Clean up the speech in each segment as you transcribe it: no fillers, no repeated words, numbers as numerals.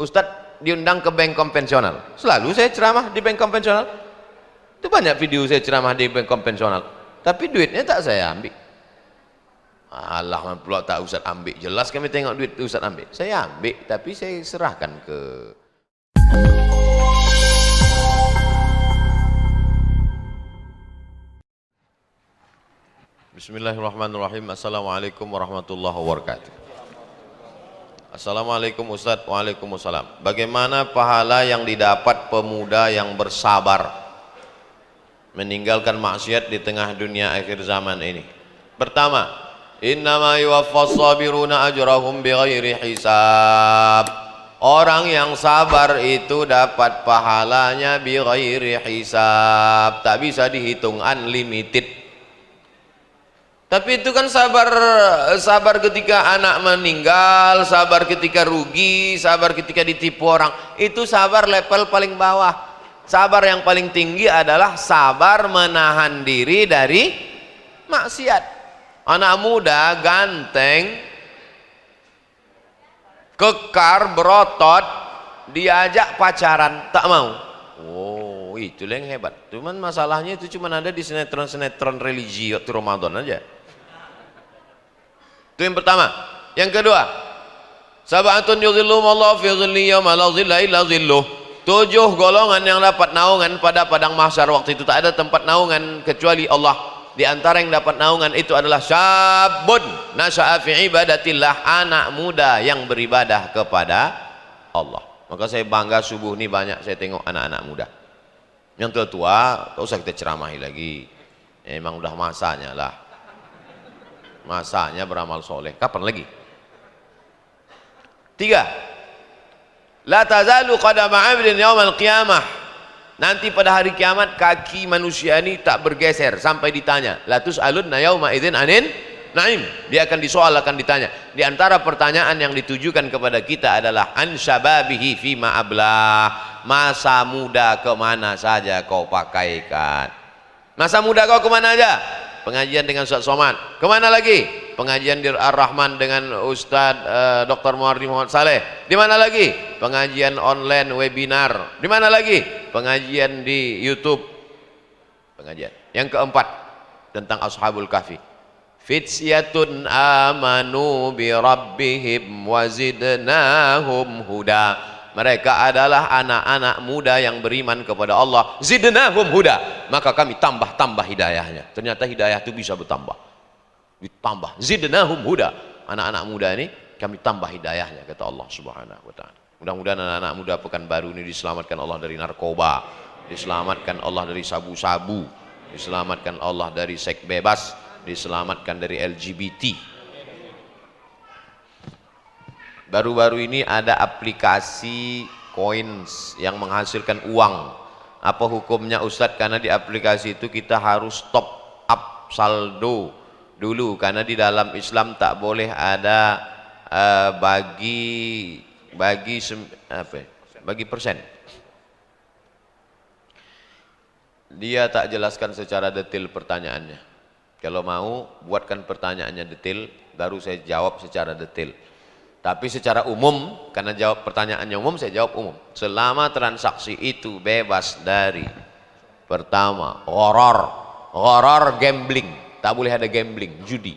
Ustadz diundang ke bank konvensional, selalu saya ceramah di bank konvensional. Itu banyak video saya ceramah di bank konvensional, tapi duitnya tak saya ambil. Allah pula tak Ustadz ambil, jelas kami tengok duit Ustadz ambil. Saya ambil, tapi saya serahkan ke Bismillahirrahmanirrahim. Assalamualaikum warahmatullahi wabarakatuh. Assalamualaikum Ustadz. Waalaikumsalam. Bagaimana pahala yang didapat pemuda yang bersabar meninggalkan maksiat di tengah dunia akhir zaman ini? Pertama, innama yuwaffas sabiruna ajrahum bighairi hisab. Orang yang sabar itu dapat pahalanya bighairi hisab, tak bisa dihitung, unlimited. Tapi itu kan sabar ketika anak meninggal, sabar ketika rugi, sabar ketika ditipu orang. Itu sabar level paling bawah. Sabar yang paling tinggi adalah sabar menahan diri dari maksiat. Anak muda ganteng, kekar, berotot, diajak pacaran, tak mau. Oh, itu yang hebat. Cuman masalahnya itu cuma ada di sinetron-sinetron religi waktu Ramadan aja. Itu yang pertama. Yang kedua, sab'atun yudhilluhumullahu fi dhillihi yawma la dhilla illa dhilluh. 7 golongan yang dapat naungan pada padang mahsyar. Waktu itu tak ada tempat naungan kecuali Allah. Di antara yang dapat naungan itu adalah syabun nasha'a fi ibadatillah, anak muda yang beribadah kepada Allah. Maka saya bangga subuh ini banyak saya tengok anak-anak muda. Yang tua-tua tak usah kita ceramahi lagi. Emang udah masanya lah. Masanya beramal soleh. Kapan lagi? 3. La tazalu qadama 'abdin yaumal qiyamah. Nanti pada hari kiamat kaki manusia ini tak bergeser sampai ditanya. La tus'alunna yauma idzin anin na'im. Dia akan disoal, akan ditanya. Di antara pertanyaan yang ditujukan kepada kita adalah an syababihi fima ablah. Masa muda kemana saja kau pakaikan? Masa muda kau kemana aja? Pengajian dengan Ustaz Somad. Kemana lagi? Pengajian di Ar-Rahman dengan Ustaz Dr. Muhardi Muhammad Saleh. Di mana lagi? Pengajian online webinar. Di mana lagi? Pengajian di YouTube. Pengajian. Yang keempat tentang Ashabul Kahfi. Fityatun amanu bi rabbihim wa zidnahum huda. Mereka adalah anak-anak muda yang beriman kepada Allah. Zidnahum huda. Maka kami tambah-tambah hidayahnya. Ternyata hidayah itu bisa bertambah. Ditambah. Zidnahum huda. Anak-anak muda ini kami tambah hidayahnya, kata Allah Subhanahu wa ta'ala. Mudah-mudahan anak-anak muda Pekanbaru ini diselamatkan Allah dari narkoba, diselamatkan Allah dari sabu-sabu, diselamatkan Allah dari seks bebas, diselamatkan dari LGBT. Baru-baru ini ada aplikasi coins yang menghasilkan uang. Apa hukumnya Ustadz? Karena di aplikasi itu kita harus top up saldo dulu, karena di dalam Islam tak boleh ada bagi persen. Dia tak jelaskan secara detail pertanyaannya. Kalau mau buatkan pertanyaannya detail, baru saya jawab secara detail. Tapi secara umum, karena jawab pertanyaannya umum, saya jawab umum. Selama transaksi itu bebas dari pertama gharar gambling, tak boleh ada gambling, judi.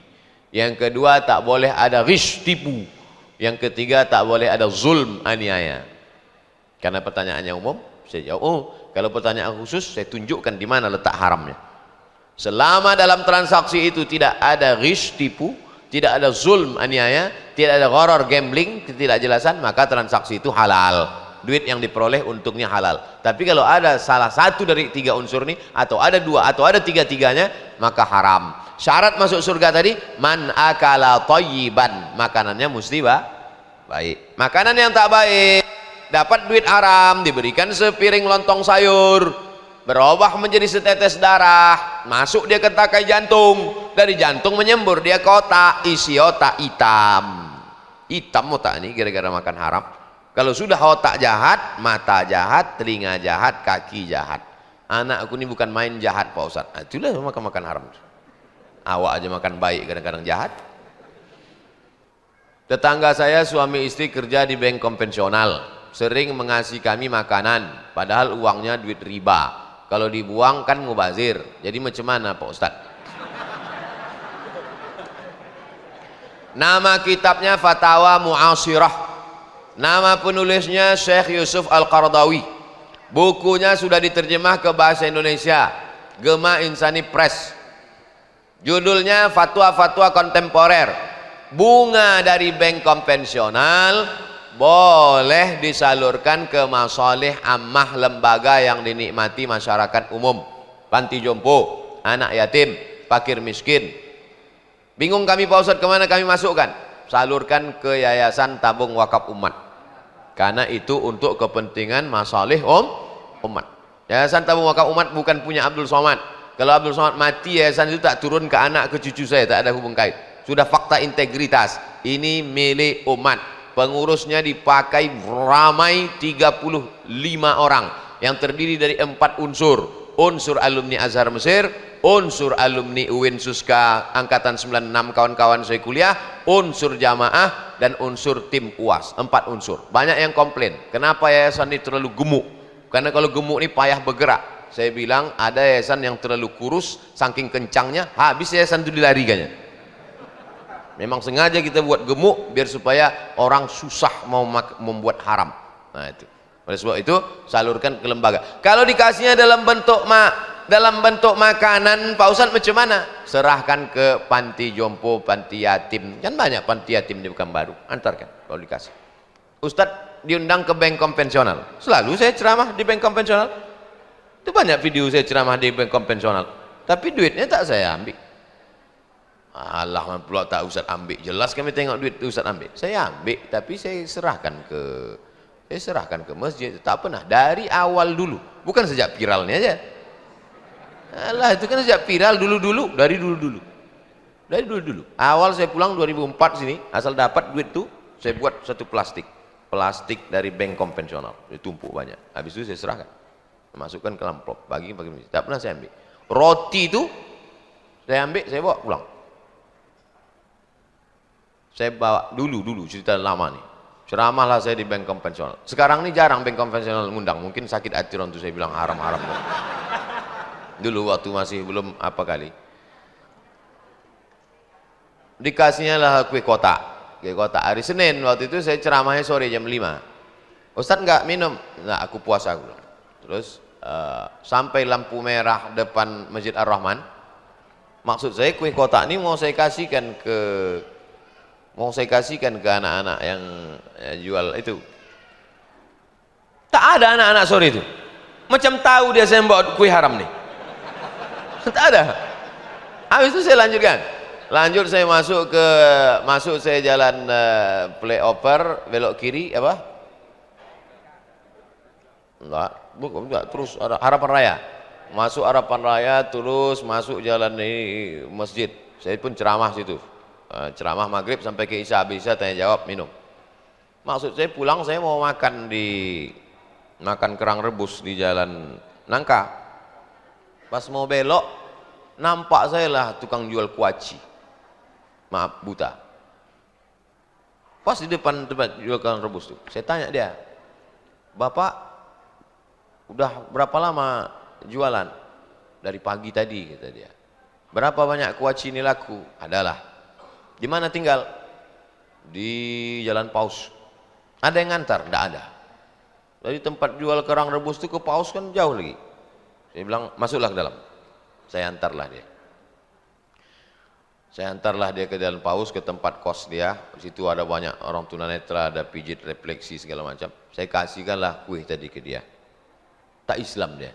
Yang kedua, tak boleh ada ghish, tipu. Yang ketiga, tak boleh ada zulm, aniaya. Karena pertanyaannya umum, saya jawab umum. Kalau pertanyaan khusus, saya tunjukkan di mana letak haramnya. Selama dalam transaksi itu tidak ada ghish, tipu, tidak ada zulm, aniaya, tidak ada gharar gambling, ketidakjelasan, maka transaksi itu halal. Duit yang diperoleh untungnya halal. Tapi kalau ada salah satu dari 3 unsur ini, atau ada 2 atau ada 3-tiganya, maka haram. Syarat masuk surga tadi, man akala thayyiban, makanannya mesti baik. Makanan yang tak baik, dapat duit haram, diberikan sepiring lontong sayur, berubah menjadi setetes darah, masuk dia ke takai jantung, dari jantung menyembur dia ke otak, isi otak hitam otak ini gara-gara makan haram. Kalau sudah otak jahat, mata jahat, telinga jahat, kaki jahat. Anakku ini bukan main jahat Pak Ustadz. Nah, itulah makan haram. Awak aja makan baik kadang-kadang jahat. Tetangga saya suami istri kerja di bank konvensional. sering mengasih kami makanan, padahal uangnya duit riba. Kalau dibuang kan mubazir. Jadi macam mana Pak Ustadz? Nama kitabnya Fatawa Mu'asirah. Nama penulisnya Syekh Yusuf Al-Qaradawi. Bukunya sudah diterjemah ke bahasa Indonesia, Gema Insani Press. Judulnya Fatwa-Fatwa Kontemporer. Bunga dari bank konvensional boleh disalurkan ke masalih ammah, lembaga yang dinikmati masyarakat umum, panti jompo, anak yatim, fakir miskin. Bingung kami Pak Ustadz, kemana kami masukkan? Salurkan ke Yayasan Tabung Wakaf Umat, karena itu untuk kepentingan masalih umat. Yayasan Tabung Wakaf Umat bukan punya Abdul Somad. Kalau Abdul Somad mati, yayasan itu tak turun ke anak, ke cucu saya, tak ada hubung kait. Sudah fakta integritas, ini milik umat. Pengurusnya dipakai ramai 35 orang yang terdiri dari 4 unsur. Unsur alumni Azhar Mesir, unsur alumni UIN Suska Angkatan 96 kawan-kawan saya kuliah, unsur jamaah, dan unsur tim UAS. 4 unsur. Banyak yang komplain, kenapa yayasan ini terlalu gemuk? Karena kalau gemuk ini payah bergerak. Saya bilang ada yayasan yang terlalu kurus, saking kencangnya habis yayasan itu dilarikannya. Memang sengaja kita buat gemuk biar supaya orang susah mau membuat haram. Nah itu. Oleh sebab itu salurkan ke lembaga. Kalau dikasihnya dalam bentuk makanan, Pak Ustadz macam mana? Serahkan ke panti jompo, panti yatim. Kan banyak panti yatim di Pekanbaru. Antarkan kalau dikasih. Ustadz diundang ke bank konvensional. Selalu saya ceramah di bank konvensional. Itu banyak video saya ceramah di bank konvensional. Tapi duitnya tak saya ambil. Allah pula tak Ustaz ambil. Jelas kami tengok duit Ustaz ambil. Saya ambil, tapi saya serahkan ke masjid. Tak pernah dari awal dulu. Bukan sejak viralnya aja. Alah, itu kan sejak viral dulu-dulu, dari dulu-dulu. Dari dulu-dulu. Awal saya pulang 2004 sini, asal dapat duit tuh, saya buat satu plastik. Plastik dari bank konvensional. Ditumpuk banyak. Habis itu saya serahkan. Masukkan ke amplop, bagi masjid. Tak pernah saya ambil. Roti itu saya ambil, saya bawa pulang. Saya bawa dulu cerita lama nih. Ceramahlah saya di bank konvensional. Sekarang ini jarang bank konvensional ngundang. Mungkin sakit hati orang tuh saya bilang haram-haram. Dulu waktu masih belum apa kali. Dikasihnya lah kue kotak. Kue kotak hari Senin waktu itu saya ceramahnya sore jam 5. Ustadz nggak minum? Nggak, aku puasa. Terus sampai lampu merah depan Masjid Ar-Rahman. Maksud saya kue kotak ini mau saya kasihkan ke anak-anak yang jual itu. Tak ada anak-anak sore itu. Macam tahu dia saya bawa kue haram nih. Tak ada. Habis itu saya lanjutkan. Lanjut saya masuk saya jalan flyover belok kiri apa? Enggak, terus ada Harapan Raya. Masuk Harapan Raya terus masuk jalan ini masjid. Saya pun ceramah situ. Ceramah maghrib sampai ke Isya, habis Isya tanya jawab minum. Maksud saya pulang saya mau makan kerang rebus di jalan Nangka. Pas mau belok nampak saya lah tukang jual kuaci, maaf buta. Pas di depan tempat jual kerang rebus tuh saya tanya dia, Bapak udah berapa lama jualan? Dari pagi tadi, kata dia. Berapa banyak kuaci ini laku? Adalah. Di mana tinggal? Di Jalan Paus. Ada yang ngantar? Tidak ada. Dari tempat jual kerang rebus itu ke Paus kan jauh lagi. Saya bilang masuklah ke dalam. Saya antarlah dia ke Jalan Paus, ke tempat kos dia. Di situ ada banyak orang tunanetra, ada pijit refleksi segala macam. Saya kasihkanlah kue tadi ke dia. Tak Islam dia.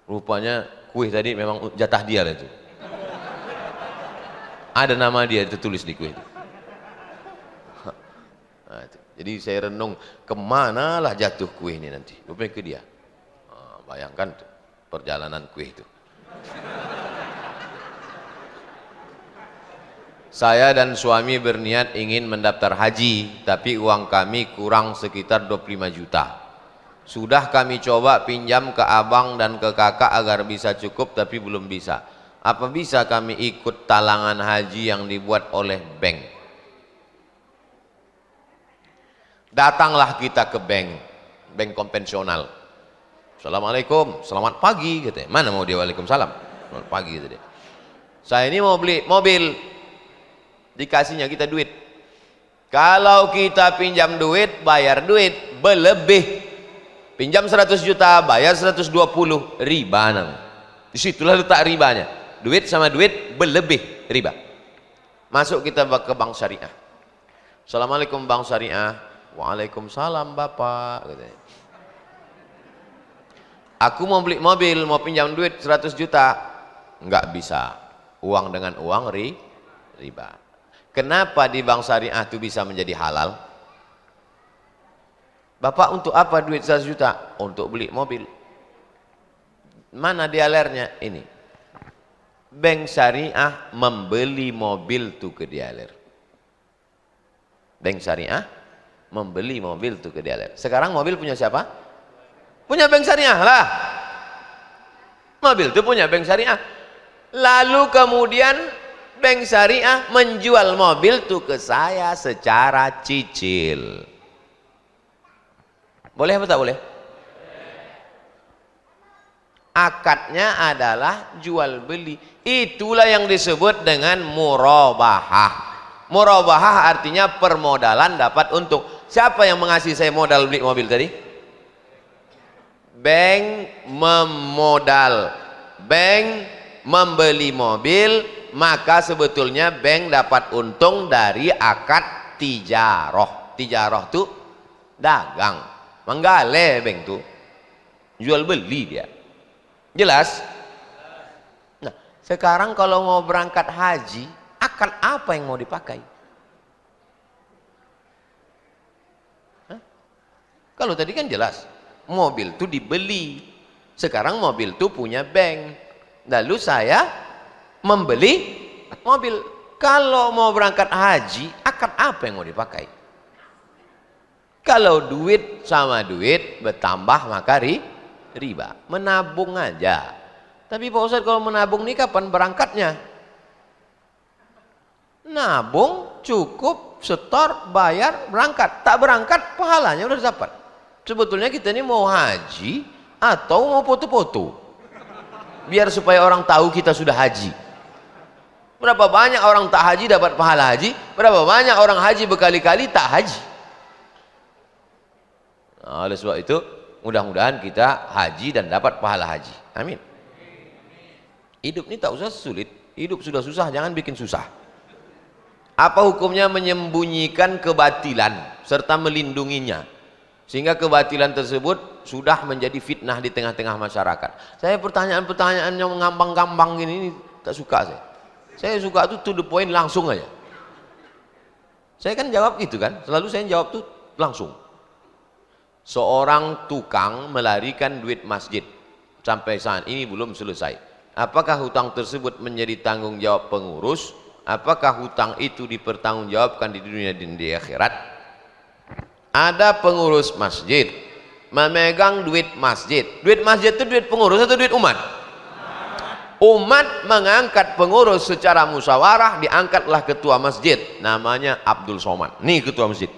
Rupanya kue tadi memang jatah dia lah itu. Ada nama dia tertulis di kue itu. Nah, itu. Jadi saya renung kemana lah jatuh kue ini nanti. Rupanya ke dia. Nah, bayangkan tuh, perjalanan kue itu. Saya dan suami berniat ingin mendaftar haji, tapi uang kami kurang sekitar 25 juta. Sudah kami coba pinjam ke abang dan ke kakak agar bisa cukup, tapi belum bisa. Apa bisa kami ikut talangan haji yang dibuat oleh bank? Datanglah kita ke bank konvensional. Assalamualaikum, selamat pagi gitu. Mana mau dia waalaikumsalam, selamat pagi gitu dia. Saya ini mau beli mobil, dikasihnya kita duit. Kalau kita pinjam duit, bayar duit berlebih. Pinjam 100 juta, bayar 120, riba namanya. Disitulah letak ribanya. Duit sama duit berlebih, riba. Masuk kita ke bank syariah. Assalamualaikum bank syariah. Waalaikumsalam Bapak. Aku mau beli mobil, mau pinjam duit 100 juta. Enggak bisa. Uang dengan uang riba. Kenapa di bank syariah itu bisa menjadi halal? Bapak untuk apa duit 100 juta? Untuk beli mobil. Mana dialernya? Ini. Bank syariah membeli mobil tuh ke dialer. Bank syariah membeli mobil tuh ke dialer. Sekarang mobil punya siapa? Punya bank syariah lah. Mobil itu punya bank syariah. Lalu kemudian bank syariah menjual mobil tuh ke saya secara cicil. Boleh apa tak boleh? Akadnya adalah jual beli. Itulah yang disebut dengan murabahah. Murabahah artinya permodalan dapat untung. Siapa yang mengasih saya modal beli mobil tadi? Bank memodal. Bank membeli mobil, maka sebetulnya bank dapat untung dari akad tijaroh. Tijaroh itu dagang, menggale bank itu jual beli dia. Jelas? Nah, sekarang kalau mau berangkat haji, akad apa yang mau dipakai? Hah? Kalau tadi kan jelas, mobil itu dibeli. Sekarang mobil itu punya bank. Lalu saya membeli mobil. Kalau mau berangkat haji, akad apa yang mau dipakai? Kalau duit sama duit bertambah maka riba. Menabung aja. Tapi Pak Ustadz, kalau menabung ini kapan berangkatnya? Nabung cukup setor, bayar, berangkat. Tak berangkat pahalanya udah dapat. Sebetulnya kita ini mau haji atau mau foto-foto, biar supaya orang tahu kita sudah haji. Berapa banyak orang tak haji dapat pahala haji, berapa banyak orang haji berkali-kali tak haji. Nah, oleh sebab itu mudah-mudahan kita haji dan dapat pahala haji. Amin. Hidup ini tak usah sulit. Hidup sudah susah, jangan bikin susah. Apa hukumnya menyembunyikan kebatilan serta melindunginya, sehingga kebatilan tersebut sudah menjadi fitnah di tengah-tengah masyarakat? Saya pertanyaan-pertanyaan yang ngambang-ngambang ini tak suka saya. Saya suka tuh to the point, langsung aja. Saya kan jawab gitu kan, selalu saya jawab tuh langsung. Seorang tukang melarikan duit masjid sampai saat ini belum selesai. Apakah hutang tersebut menjadi tanggung jawab pengurus? Apakah hutang itu dipertanggungjawabkan di dunia dan di akhirat? Ada pengurus masjid memegang duit masjid. Duit masjid itu duit pengurus atau duit umat? Umat mengangkat pengurus secara musyawarah, diangkatlah ketua masjid, namanya Abdul Somad. Nih ketua masjid.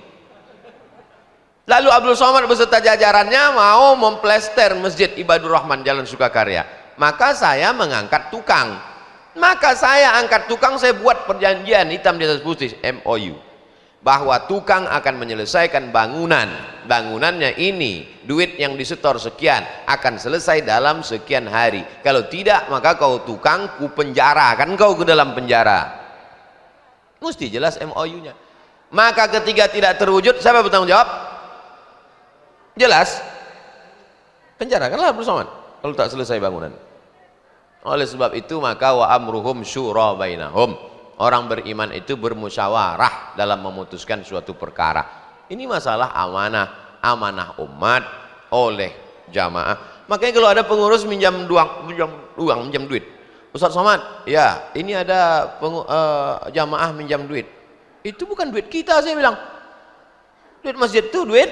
Lalu Abdul Somad beserta jajarannya mau memplester Masjid Ibadur Rahman Jalan Sukakarya. Maka saya mengangkat tukang. Maka saya angkat tukang, saya buat perjanjian hitam di atas putih, MOU. Bahwa tukang akan menyelesaikan bangunan. Bangunannya ini, duit yang disetor sekian, akan selesai dalam sekian hari. Kalau tidak, maka kau tukang, ku penjara, kan kau ke dalam penjara. Mesti jelas MOU-nya. Maka ketika tidak terwujud, siapa bertanggung jawab? Jelas, penjarakanlah bersama kalau tak selesai bangunan. Oleh sebab itu maka wa amruhum syura bainahum. Orang beriman itu bermusyawarah dalam memutuskan suatu perkara. Ini masalah amanah, amanah umat oleh jamaah. Makanya kalau ada pengurus minjam duit, Ustaz Somad, ya ini ada jamaah minjam duit. Itu bukan duit kita, saya bilang. Duit masjid itu duit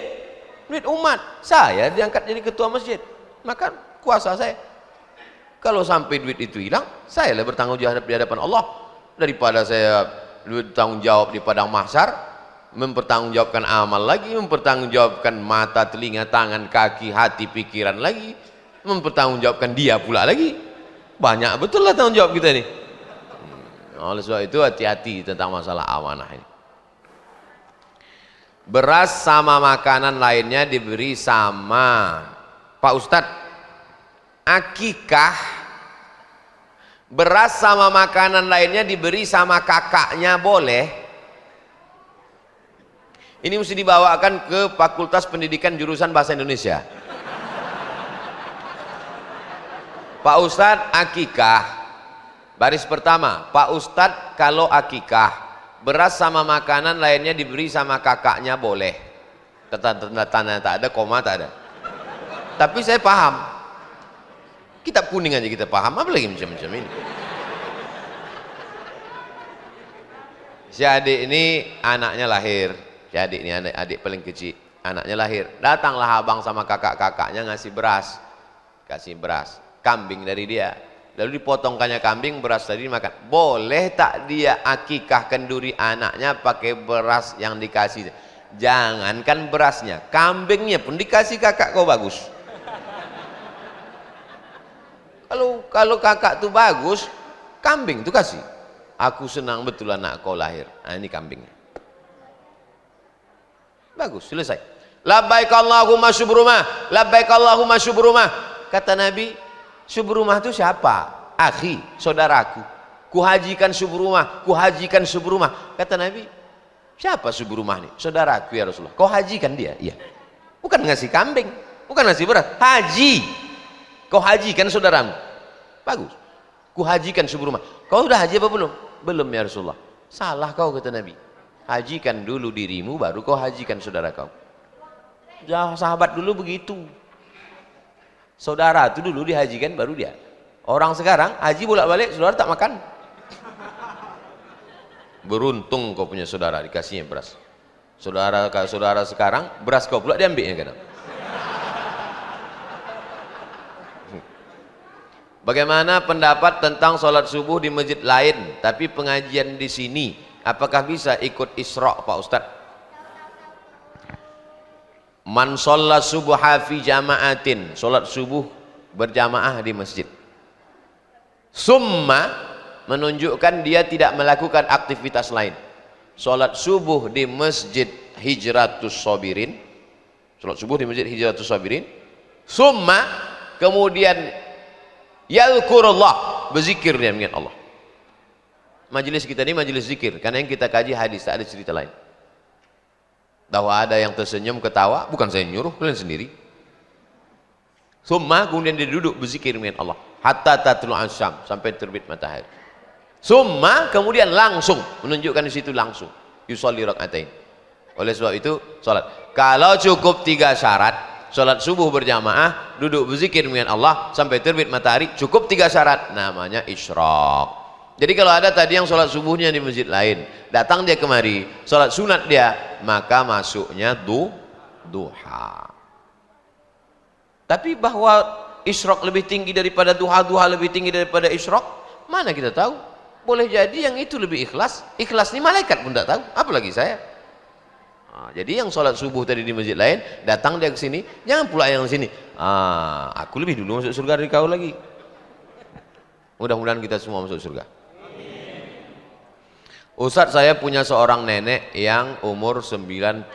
umat. Saya diangkat jadi ketua masjid, maka kuasa saya. Kalau sampai duit itu hilang, saya lah bertanggung jawab di hadapan Allah, daripada saya bertanggung jawab di padang mahsyar. mempertanggungjawabkan amal lagi, mempertanggungjawabkan mata, telinga, tangan, kaki, hati, pikiran lagi, mempertanggungjawabkan dia pula lagi. Banyak betul lah tanggung jawab kita ini. Oleh sebab itu hati-hati tentang masalah amanah ini. Beras sama makanan lainnya diberi sama. Pak Ustadz, akikah beras sama makanan lainnya diberi sama kakaknya boleh? Ini mesti dibawakan ke Fakultas Pendidikan Jurusan Bahasa Indonesia. Pak Ustadz, akikah. Baris pertama, Pak Ustadz, kalau akikah beras sama makanan lainnya diberi sama kakaknya boleh? Tanda tak ada, koma tak ada. Tapi saya paham. Kitab kuning aja kita paham, apalagi macam-macam ini. Si adik ini anaknya lahir. Si adik ini adik paling kecil, anaknya lahir. Datanglah abang sama kakak-kakaknya ngasih beras. Kasih beras, kambing dari dia. Lalu dipotongkannya kambing, beras tadi dimakan. Boleh tak dia akikah kenduri anaknya pakai beras yang dikasih? Jangankan berasnya, kambingnya pun dikasih kakak kau bagus. Kalau kakak tuh bagus, kambing tuh kasih. Aku senang betul anak kau lahir. Nah, ini kambingnya. Bagus, selesai. Labbaik Allahumma syubrumah, labbaik Allahumma syubrumah. Kata Nabi, syubrumah itu siapa? Akhi, saudaraku. Kuhajikan syubrumah, kuhajikan syubrumah. Kata Nabi, siapa syubrumah nih? Saudaraku ya Rasulullah. Kau hajikan dia? Iya. Bukan ngasih kambing, bukan ngasih beras, haji. Kau hajikan saudaramu. Bagus. Kuhajikan syubrumah. Kau udah haji apa belum? Belum ya Rasulullah. Salah kau, kata Nabi. Hajikan dulu dirimu, baru kau hajikan saudara kau. Ya, sahabat dulu begitu. Saudara itu dulu dihajikan, baru dia. Orang sekarang haji bolak-balik, saudara tak makan. Beruntung kau punya saudara, dikasihnya beras. Saudara sekarang, beras kau pula diambilnya kadang. Bagaimana pendapat tentang sholat subuh di masjid lain, tapi pengajian di sini? Apakah bisa ikut Isra' Pak Ustadz? Man sholla subuha fi jama'atin, sholat subuh berjamaah di masjid. Summa menunjukkan dia tidak melakukan aktivitas lain. Sholat subuh di masjid Hijratus Sabirin, sholat subuh di masjid Hijratus Sabirin. Summa kemudian yadhkurullah, berzikir dia mengingat Allah. Majelis kita ini majelis zikir, karena yang kita kaji hadis, tak ada cerita lain. Bahwa ada yang tersenyum ketawa, bukan saya nyuruh, kalian sendiri. Summa kemudian dia duduk berzikir mengingat Allah hatta tatlu'as syam, sampai terbit matahari. Summa kemudian langsung menunjukkan di situ langsung yusolli rakaatain. Oleh sebab itu salat. Kalau cukup 3 syarat, salat subuh berjamaah, duduk berzikir mengingat Allah sampai terbit matahari, cukup 3 syarat, namanya isyraq. Jadi kalau ada tadi yang sholat subuhnya di masjid lain, datang dia kemari, sholat sunat dia, maka masuknya duha. Tapi bahwa isyraq lebih tinggi daripada duha, duha lebih tinggi daripada isyraq, mana kita tahu? Boleh jadi yang itu lebih ikhlas. Ikhlas ini malaikat pun tak tahu, apalagi saya. Nah, jadi yang sholat subuh tadi di masjid lain, datang dia ke sini, jangan pula yang sini. Aku lebih dulu masuk surga dari kau lagi. Mudah-mudahan kita semua masuk surga. Ustadz, saya punya seorang nenek yang umur 95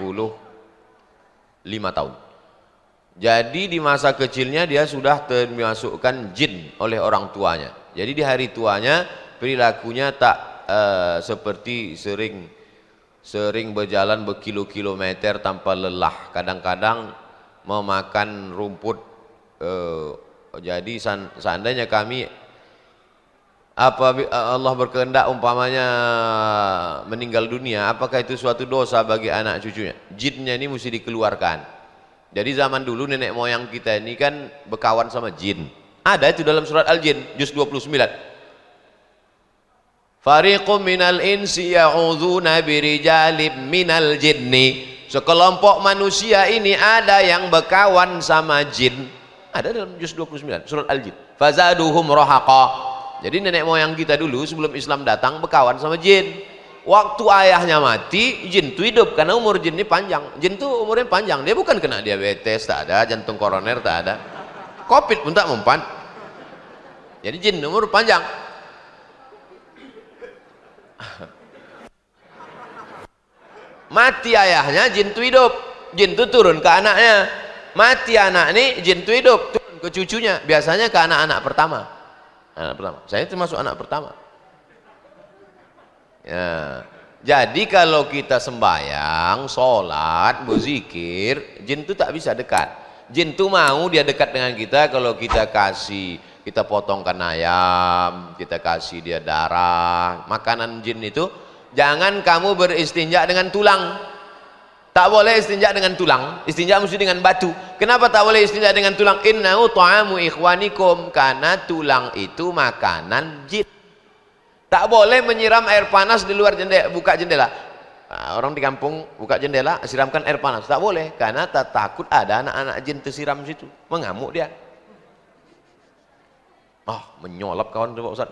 tahun. Jadi di masa kecilnya dia sudah termasukkan jin oleh orang tuanya. Jadi di hari tuanya perilakunya tak seperti sering berjalan berkilo-kilometer tanpa lelah. Kadang-kadang memakan rumput. Jadi seandainya kami Allah berkehendak umpamanya meninggal dunia, apakah itu suatu dosa bagi anak cucunya? Jinnya ini mesti dikeluarkan. Jadi zaman dulu nenek moyang kita ini kan berkawan sama jin. Ada itu dalam surat Al-Jin juz 29. Fariqum minal insi ya'udzuna birijalib minal jinni. Sekelompok manusia ini ada yang berkawan sama jin. Ada dalam juz 29 surat Al-Jin. Fazaduhum rahaqa. Jadi nenek moyang kita dulu sebelum Islam datang berkawan sama jin. waktu ayahnya mati, jin itu hidup karena umur jin ini panjang. Jin itu umurnya panjang, dia bukan kena diabetes, tak ada, jantung koroner tak ada, covid pun tak mempan. Jadi jin umur panjang. Mati ayahnya, jin itu hidup, jin itu turun ke anaknya. Mati anak ini, jin itu hidup, turun ke cucunya, biasanya ke anak-anak pertama. Anak pertama, saya termasuk anak pertama. Ya. Jadi kalau kita sembahyang, sholat, berzikir, jin itu tak bisa dekat. Jin itu mau dia dekat dengan kita kalau kita kasih, kita potongkan ayam, kita kasih dia darah. Makanan jin itu, jangan kamu beristinja dengan tulang. Tak boleh istinja dengan tulang, istinja mesti dengan batu. Kenapa tak boleh istinja dengan tulang? Innahu ta'amu ikhwanikum, karena tulang itu makanan jin. Tak boleh menyiram air panas di luar jendela, buka jendela. Nah, orang di kampung buka jendela, siramkan air panas. Tak boleh, karena tak takut ada anak-anak jin tersiram situ, mengamuk dia. Menyolap kawan Pak Ustaz.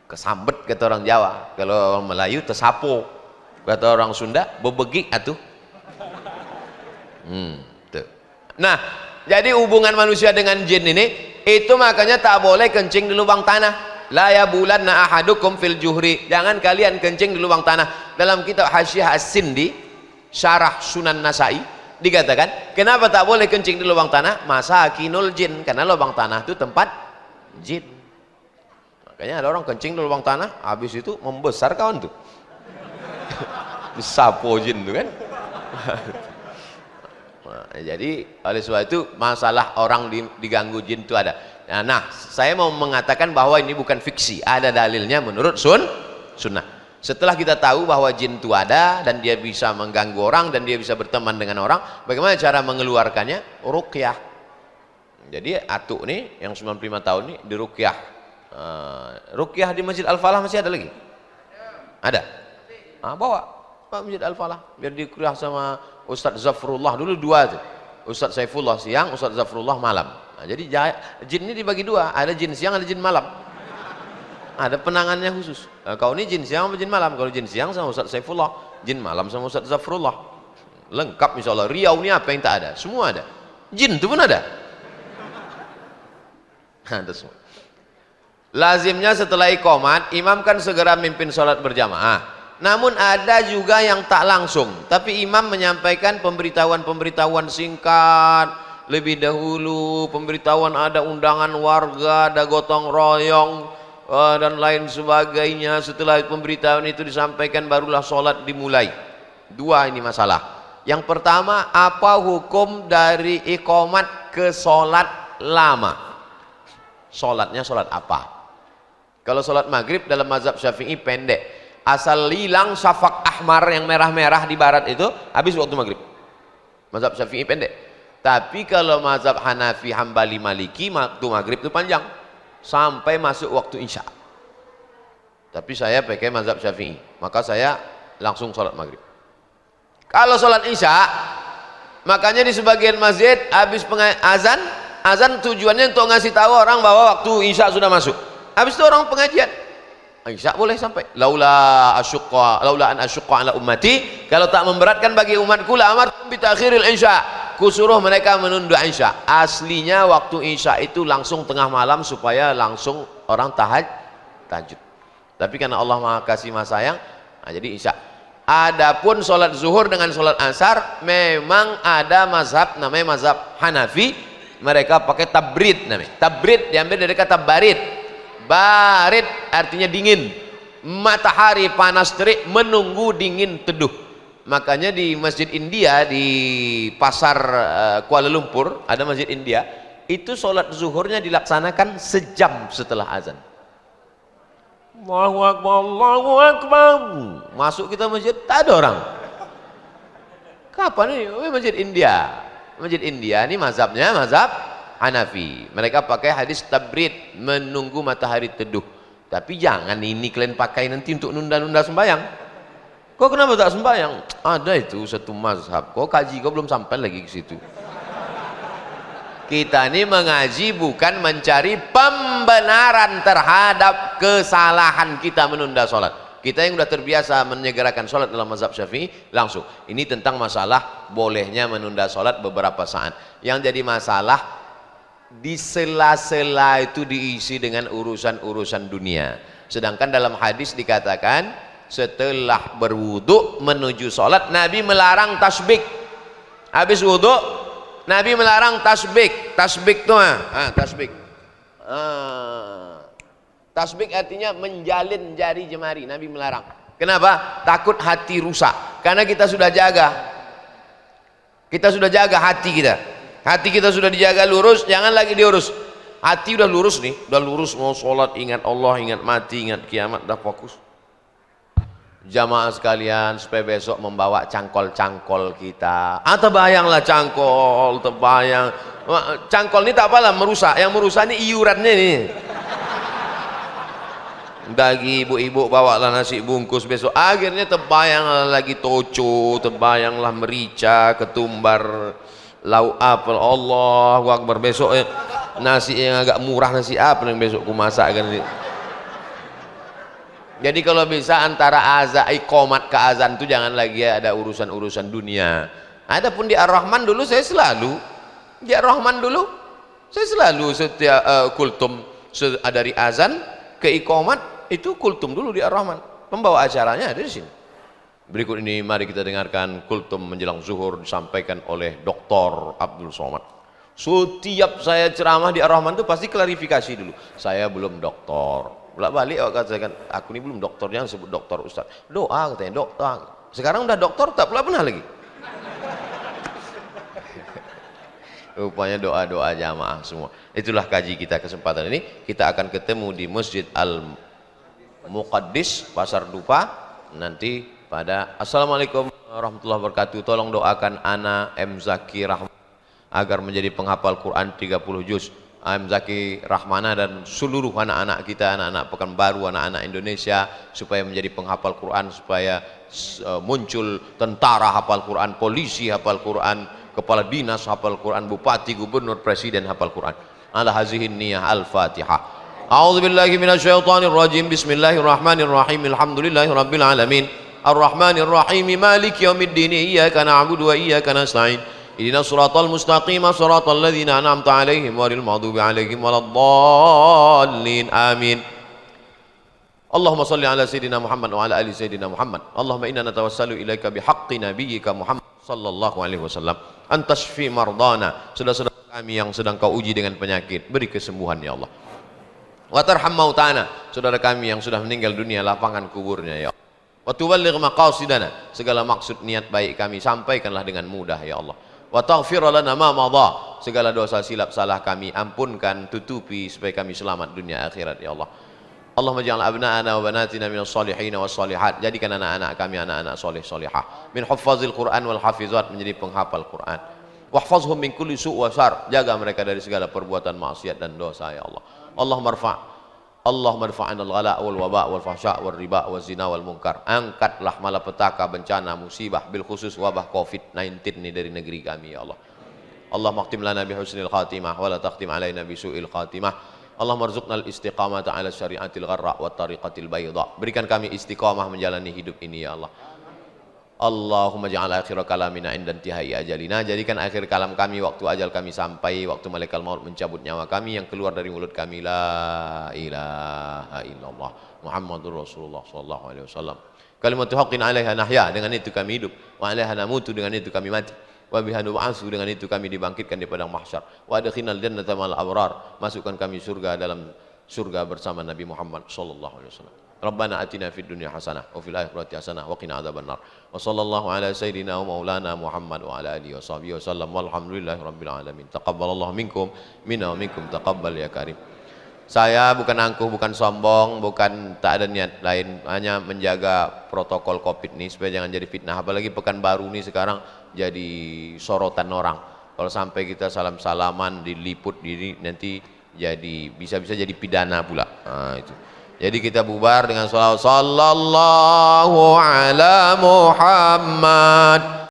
Kesambet kata orang Jawa, kalau orang Melayu tersapo, kata orang Sunda bebegik atuh. Nah, jadi hubungan manusia dengan jin ini, itu makanya tak boleh kencing di lubang tanah. La yabulanna ahadukum fil juhri, jangan kalian kencing di lubang tanah. Dalam kitab Hasyiah As-Sindi Syarah Sunan Nasai dikatakan, kenapa tak boleh kencing di lubang tanah? Masakinul jin, karena lubang tanah itu tempat jin. Makanya ada orang kencing di lubang tanah, habis itu membesar kawan tuh. Disapo jin tuh kan. Jadi oleh sebab itu masalah orang diganggu jin itu ada. Nah, saya mau mengatakan bahwa ini bukan fiksi, ada dalilnya menurut sunnah. Setelah kita tahu bahwa jin itu ada dan dia bisa mengganggu orang dan dia bisa berteman dengan orang, bagaimana cara mengeluarkannya? Ruqyah. Jadi atuk nih yang 95 tahun nih diruqyah. Ruqyah di Masjid Al-Falah masih ada lagi? Ada? Bawa Pak Masjid Al-Falah biar dikuliah sama Ustadz Zafrullah, dulu dua tuh, Ustadz Saifullah siang, Ustadz Zafrullah malam. Nah, jadi jin ini dibagi dua, ada jin siang, ada jin malam, ada penangannya khusus. Kau ini jin siang atau jin malam? Kalau jin siang sama Ustadz Saifullah, jin malam sama Ustadz Zafrullah, lengkap insya Allah. Riau ini apa yang tak ada? Semua ada, jin itu pun ada. Ada semua. Lazimnya setelah iqamat, imam kan segera mimpin sholat berjamaah. Namun ada juga yang tak langsung, tapi imam menyampaikan pemberitahuan singkat lebih dahulu, pemberitahuan ada undangan warga, ada gotong royong dan lain sebagainya. Setelah pemberitahuan itu disampaikan barulah sholat dimulai. Dua ini masalah. Yang pertama, apa hukum dari iqamat ke sholat lama? Sholatnya sholat apa? Kalau sholat maghrib dalam mazhab Syafi'i pendek, asal hilang syafaq ahmar yang merah-merah di barat itu habis waktu maghrib. Mazhab Syafi'i pendek. Tapi kalau mazhab Hanafi, Hambali, Maliki, waktu maghrib itu panjang sampai masuk waktu isya. Tapi saya pakai mazhab Syafi'i, maka saya langsung sholat maghrib. Kalau sholat isya, makanya di sebagian masjid habis azan tujuannya untuk ngasih tahu orang bahwa waktu isya sudah masuk. Habis itu orang pengajian, isya boleh sampai. Laula an asyqa ala ummati, kalau tak memberatkan bagi umatku la amartum bi ta'khiril isya, kusuruh mereka menunda isya. Aslinya waktu isya itu langsung tengah malam supaya langsung orang tahajud. Tapi karena Allah Maha Kasih Maha Sayang, jadi isya. Adapun sholat zuhur dengan sholat asar memang ada mazhab namanya mazhab Hanafi, mereka pakai tabrid namanya. Tabrid diambil dari kata barid. Barid artinya dingin, matahari panas terik menunggu dingin teduh. Makanya di Masjid India di pasar Kuala Lumpur ada Masjid India, itu sholat zuhurnya dilaksanakan sejam setelah azan. Allahu Akbar, Allahu Akbar. Masuk kita masjid tak ada orang. Kapan ini? Masjid India. Masjid India ini mazhabnya mazhab Hanafi, mereka pakai hadis tabrid, menunggu matahari teduh. Tapi jangan ini kalian pakai nanti untuk nunda-nunda sembahyang. Kok kenapa tak sembahyang? Ada itu satu mazhab. Kok kaji, kok belum sampai lagi ke situ. Kita ini mengaji bukan mencari pembenaran terhadap kesalahan kita menunda sholat. Kita yang sudah terbiasa menyegerakan sholat dalam mazhab Syafi'i, langsung. Ini tentang masalah bolehnya menunda sholat beberapa saat. Yang jadi masalah, di sela-sela itu diisi dengan urusan-urusan dunia. Sedangkan dalam hadis dikatakan, setelah berwudu menuju sholat, Nabi melarang tasbik. Habis wudu, Nabi melarang tasbik. Tasbik itu tasbik. Tasbik artinya menjalin jari jemari. Nabi melarang. Kenapa? Takut hati rusak. Karena kita sudah jaga. Kita sudah jaga hati kita. Hati kita sudah dijaga lurus, jangan lagi diurus. Hati udah lurus nih, udah lurus mau sholat, ingat Allah, ingat mati, ingat kiamat, udah fokus. Jamaah sekalian, supaya besok membawa cangkol-cangkol kita. Terbayanglah cangkol, terbayang. Cangkol ini tak apalah merusak, yang merusak ini iurannya nih. Bagi ibu-ibu bawalah nasi bungkus besok, akhirnya terbayanglah lagi toco, terbayanglah merica, ketumbar, lauk apel. Allahu Akbar. Besok nasi yang agak murah, nasi apa yang besok ku masak kan. Jadi kalau bisa antara azan iqamat ke azan itu jangan lagi ada urusan-urusan dunia. Adapun di Ar-Rahman dulu saya selalu di Ar-Rahman dulu saya selalu setiap kultum dari azan ke iqamat itu kultum dulu di Ar-Rahman. Pembawa acaranya ada di sini. Berikut ini mari kita dengarkan kultum menjelang zuhur disampaikan oleh Dr. Abdul Somad. Setiap saya ceramah di Ar-Rahman itu pasti klarifikasi dulu. Saya belum doktor. Bolak-balik katakan, aku ini belum doktor, jangan sebut doktor ustaz. Doa katanya, dokter. Sekarang udah doktor tak pula pernah lagi. Rupanya doa-doa jamaah semua. Itulah kaji kita kesempatan ini. Kita akan ketemu di Masjid Al-Muqaddis Pasar Dupa nanti pada Assalamualaikum warahmatullahi wabarakatuh. Tolong doakan Ana M. Zaki Rahman agar menjadi penghafal Quran 30 juz. M. Zaki Rahmana dan seluruh anak-anak kita, anak-anak Pekanbaru, anak-anak Indonesia, supaya menjadi penghafal Quran, supaya muncul tentara hafal Quran, polisi hafal Quran, kepala dinas hafal Quran, bupati, gubernur, presiden hafal Quran. Ala hazihin niyah. Al-Fatihah. A'udzu billahi minasyaitonir rajim. Bismillahirrahmanirrahim. Alhamdulillahirabbil alamin. Ar-Rahmanir Rahim. Maliki yaumiddin. Iyyaka na'budu wa iyyaka nasta'in. Ihdinas siratal mustaqim, siratal ladzina an'amta 'alaihim ghairil maghdubi 'alaihim waladdallin. Amin. Allahumma shalli ala sayidina Muhammad wa ala ali sayidina Muhammad. Allahumma inna natawassalu ilaika bihaqqi nabiyyika Muhammad sallallahu alaihi wasallam an tashfi mardana. Saudara-saudara kami yang sedang kau uji dengan penyakit, beri kesembuhan ya Allah. Wa tarham mautana, saudara kami yang sudah meninggal dunia, lapangkan kuburnya ya Allah. Wa tuballigh maqasidana, segala maksud niat baik kami sampaikanlah dengan mudah ya Allah. Wa taghfir lana ma madha, segala dosa silap salah kami ampunkan, tutupi supaya kami selamat dunia akhirat ya Allah. Allahumma ja'al abna'ana wa banatina minas salihin was salihat, jadikan anak-anak kami anak-anak soleh solihah, min huffazil Quran wal hafizat, menjadi penghafal Quran. Wahfazhum min kulli su' wa syar, jaga mereka dari segala perbuatan maksiat dan dosa ya Allah. Allahumma rfa'na al-ghala wal waba wal fahsya wal riba wal zina wal munkar. Angkatlah malapetaka, bencana, musibah, bil khusus wabah COVID-19 ini dari negeri kami ya Allah. Allahumma khtim lana bi husnil khatimah wa la takhtim alaina bi su'il khatimah. Allahumma rzuqna al-istiqamata ala syari'atil gharra wa tariqatil bayda. Berikan kami istiqamah menjalani hidup ini ya Allah. Allahumma ja'al akhir kalamina inda intihai ajalina, jadikan akhir kalam kami waktu ajal kami sampai, waktu malaikat maut mencabut nyawa kami, yang keluar dari mulut kami la ilaha illallah Muhammadur Rasulullah sallallahu alaihi wasallam. Kalimatu haqqin 'alaiha nahya, dengan itu kami hidup, wa 'alaiha namutu, dengan itu kami mati, wa biha nub'atsu, dengan itu kami dibangkitkan di padang mahsyar, wa adkhinal jannata ma'al abrar, masukkan kami surga dalam surga bersama Nabi Muhammad sallallahu alaihi wasallam. Rabbana atina fid dunya hasanah wa fil akhirati hasanah wa qina adzabannar. Wa sallallahu ala sayyidina wa maulana Muhammad wa ala alihi washabihi wasallam. Walhamdulillahi rabbil alamin. Taqabbalallahu minkum minna wa minkum taqabbal ya karim. Saya bukan angkuh, bukan sombong, bukan tak ada niat lain, hanya menjaga protokol Covid ini supaya jangan jadi fitnah. Apalagi Pekanbaru ini sekarang jadi sorotan orang. Kalau sampai kita salam-salaman diliput diri, nanti jadi bisa-bisa jadi pidana pula. Nah, itu. Jadi kita bubar dengan sallallahu ala Muhammad.